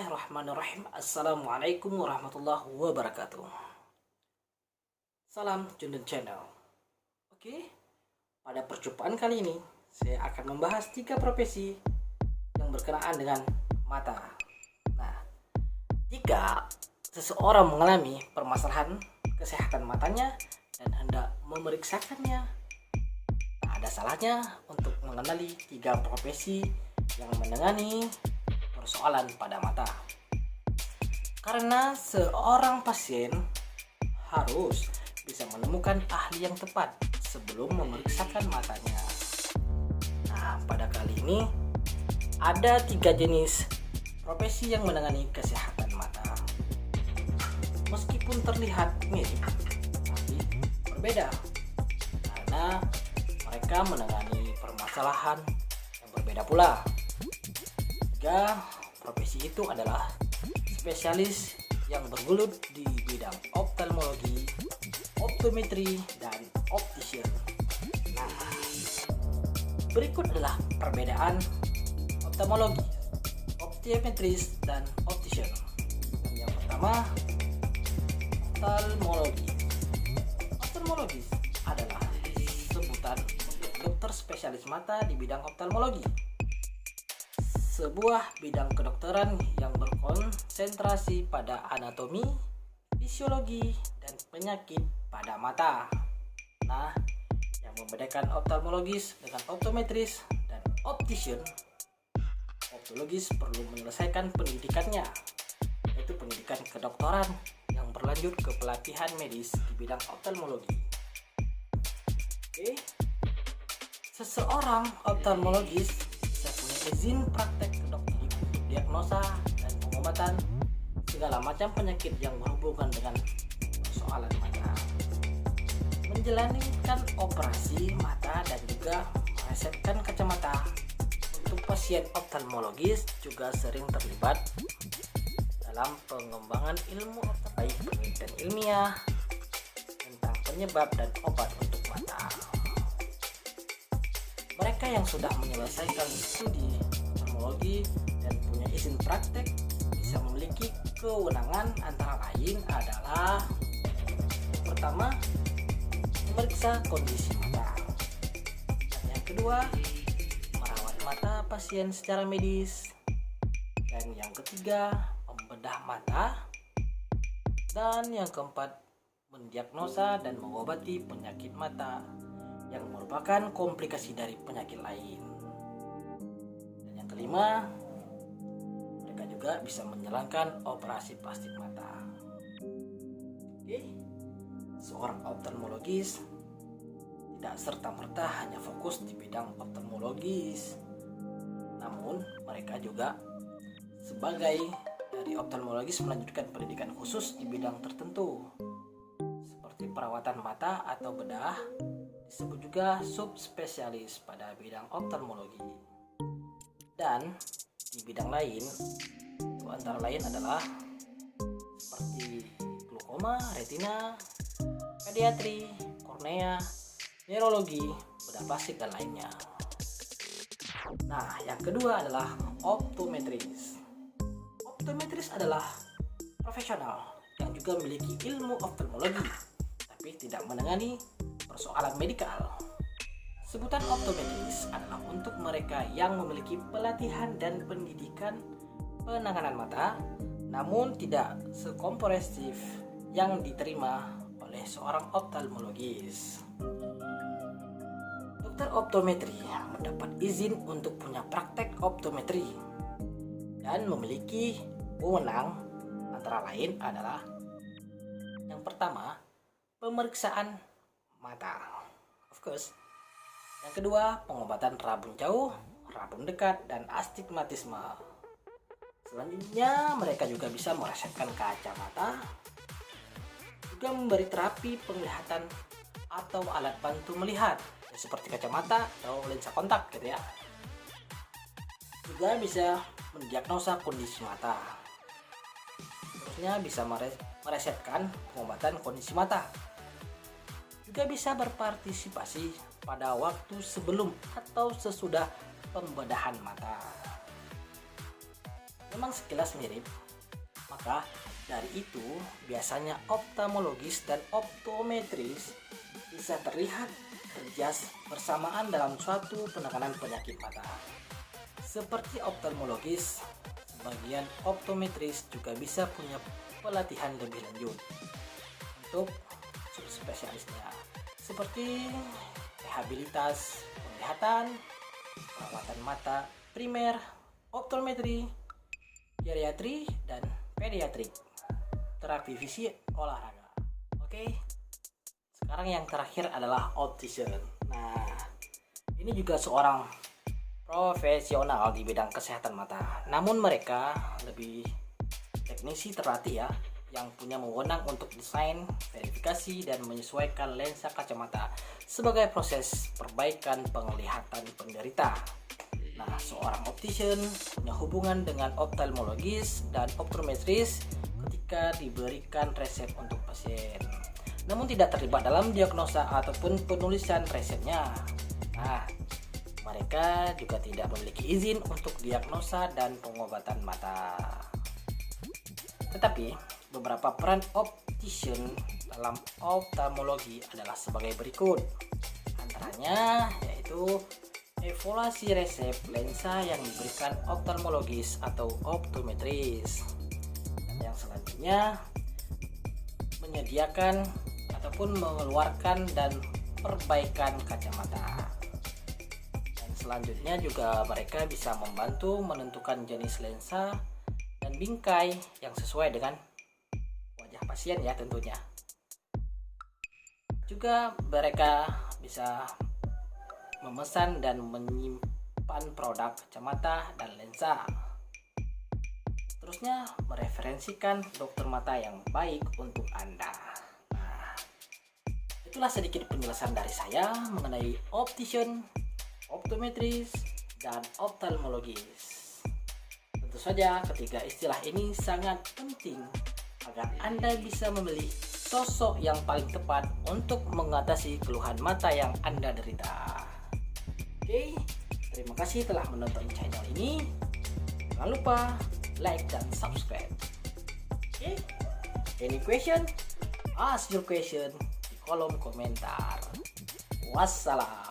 Bismillahirrahmanirrahim. Assalamualaikum warahmatullahi wabarakatuh. Salam Jundan Channel. Oke, pada percobaan kali ini saya akan membahas 3 profesi yang berkenaan dengan mata. Nah, jika seseorang mengalami permasalahan kesehatan matanya dan hendak memeriksakannya, tak ada salahnya untuk mengenali 3 profesi yang menangani persoalan pada mata, karena seorang pasien harus bisa menemukan ahli yang tepat sebelum memeriksakan matanya. Nah, pada kali ini ada 3 jenis profesi yang menangani kesehatan mata. Meskipun terlihat mirip, tapi berbeda karena mereka menangani permasalahan yang berbeda pula. 3 profesi itu adalah spesialis yang bergelut di bidang oftalmologi, optometri, dan optician. Nah, berikut adalah perbedaan oftalmologi, optometris, dan optician. Yang pertama, oftalmologi. Oftalmologi adalah sebutan untuk dokter spesialis mata di bidang oftalmologi, sebuah bidang kedokteran yang berkonsentrasi pada anatomi, fisiologi, dan penyakit pada mata. Nah, yang membedakan oftalmologis dengan optometris dan optician, optologis perlu menyelesaikan pendidikannya, yaitu pendidikan kedokteran yang berlanjut ke pelatihan medis di bidang oftalmologi. Oke, seseorang oftalmologis izin praktek kedokteran untuk diagnosa dan pengobatan segala macam penyakit yang berhubungan dengan persoalan mata, menjalankan operasi mata, dan juga meresepkan kacamata untuk pasien. Oftalmologis juga sering terlibat dalam pengembangan ilmu baik penelitian ilmiah tentang penyebab dan obat untuk mata. Mereka yang sudah menyelesaikan studi oftalmologi dan punya izin praktek bisa memiliki kewenangan antara lain adalah: yang pertama, memeriksa kondisi mata, dan yang kedua, merawat mata pasien secara medis, dan yang ketiga, membedah mata, dan yang keempat, mendiagnosa dan mengobati penyakit mata yang merupakan komplikasi dari penyakit lain. Dan yang kelima, mereka juga bisa menjalankan operasi plastik mata. Oke, seorang oftalmologis tidak serta-merta hanya fokus di bidang oftalmologis, namun mereka juga sebagai dari oftalmologis melanjutkan pendidikan khusus di bidang tertentu seperti perawatan mata atau bedah, disebut juga subspesialis pada bidang oftalmologi. Dan di bidang lain itu antara lain adalah seperti glaukoma, retina, pediatri, kornea, neurologi, bedah plastik, dan lainnya. Nah, yang kedua adalah optometris. Optometris adalah profesional yang juga memiliki ilmu oftalmologi tapi tidak menangani persoalan medikal. Sebutan optometris adalah untuk mereka yang memiliki pelatihan dan pendidikan penanganan mata, namun tidak sekomprehensif yang diterima oleh seorang oftalmologis. Dokter optometri mendapat izin untuk punya praktek optometri dan memiliki wewenang antara lain adalah: yang pertama, pemeriksaan mata, of course. Yang kedua, pengobatan rabun jauh, rabun dekat, dan astigmatisme. Selanjutnya, mereka juga bisa meresepkan kacamata, juga memberi terapi penglihatan atau alat bantu melihat seperti kacamata atau lensa kontak gitu ya. Juga bisa mendiagnosa kondisi mata. Terusnya bisa meresepkan pengobatan kondisi mata. Juga bisa berpartisipasi pada waktu sebelum atau sesudah pembedahan mata. memang sekilas mirip, maka dari itu biasanya oftalmologis dan optometris bisa terlihat kerja bersamaan dalam suatu penanganan penyakit mata. Seperti oftalmologis, sebagian optometris juga bisa punya pelatihan lebih lanjut untuk subspesialisnya, seperti rehabilitas penglihatan, perawatan mata primer, optometri, geriatri, dan pediatrik, terapi visi, olahraga. Oke, sekarang yang terakhir adalah optician. Nah, ini juga seorang profesional di bidang kesehatan mata. Namun mereka lebih teknisi terlatih ya, yang punya wewenang untuk desain, verifikasi, dan menyesuaikan lensa kacamata sebagai proses perbaikan penglihatan penderita. Nah, seorang optician punya hubungan dengan oftalmologis dan optometris ketika diberikan resep untuk pasien, namun tidak terlibat dalam diagnosa ataupun penulisan resepnya. Nah, mereka juga tidak memiliki izin untuk diagnosa dan pengobatan mata. Tetapi, beberapa peran optician dalam oftalmologi adalah sebagai berikut. Antaranya yaitu evaluasi resep lensa yang diberikan oftalmologis atau optometris. Dan yang selanjutnya, menyediakan ataupun mengeluarkan dan perbaikan kacamata. Selanjutnya juga mereka bisa membantu menentukan jenis lensa dan bingkai yang sesuai dengan wajah pasien ya tentunya. Juga mereka bisa memesan dan menyimpan produk kacamata dan lensa. Terusnya mereferensikan dokter mata yang baik untuk Anda. Nah, itulah sedikit penjelasan dari saya mengenai optician, optometris, dan oftalmologis. Tentu saja ketiga istilah ini sangat penting agar Anda bisa memilih sosok yang paling tepat untuk mengatasi keluhan mata yang Anda derita. Oke, terima kasih telah menonton channel ini. Jangan lupa like dan subscribe. Oke, any question? Ask your question di kolom komentar. Wassalam.